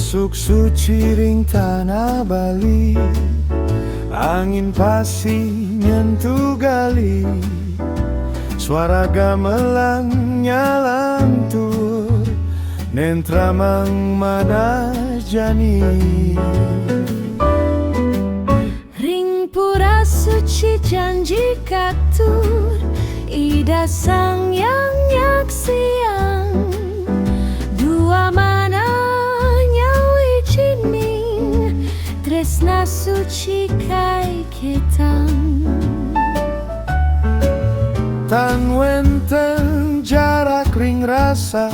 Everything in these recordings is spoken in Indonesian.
Masuk suci ring tanah Bali, angin pasti nyentuh gali, suara gamelan nyalantur, nentra mang mana jani. Ring pura suci janji katur, ida sang yang nyaksiang, dua mana nyawi jining, tresna suci kai ketang. Tan wenten jarak ring rasa,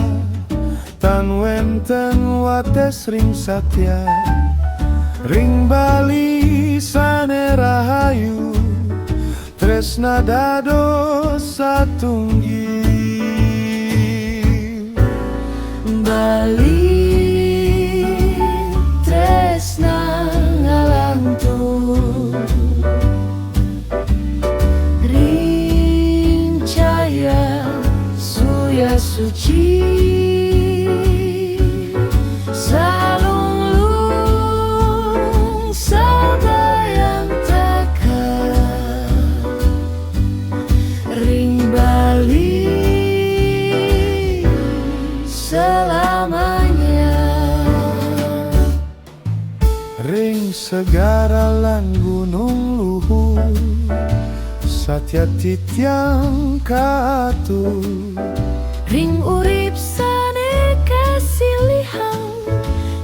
tan wenten wates ring satya, ring Bali sane rahayu, tresna dados satunggi. Bali tresna ngalantur, ring cahaya suya suci, salung-lung sabayang takkan, ring Bali selamanya. Ring segara lan gunung luhur, satya titiang katur, Ring urip sane kasilihan,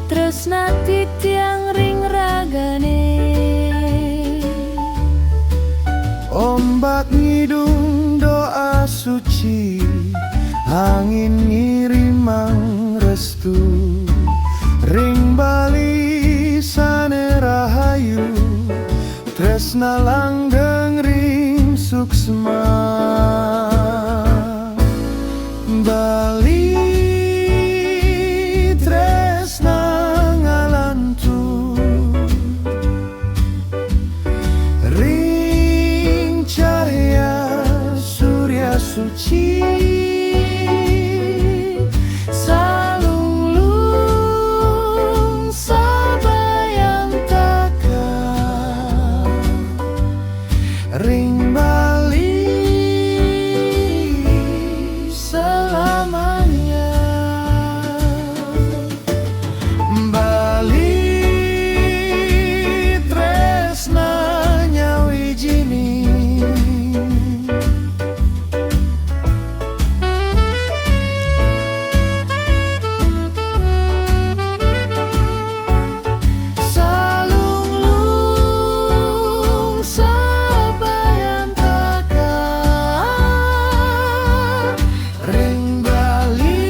tresna titiang ring ragane. ombak ngidung doa suci, angin ngirimang restu, ring Bali sane rahayu, tresna langgeng ring suksma. Bali tresna ngalantur, ring cahaya surya suci, Salung-lung sabayang takkan, ring Bali selamanya. Bali tresna nyawi jining, salung-lung sabayang takkan, ring Bali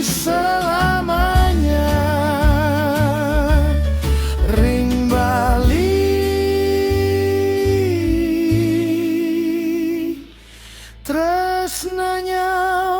selamanya. Ring Bali tresna nyawi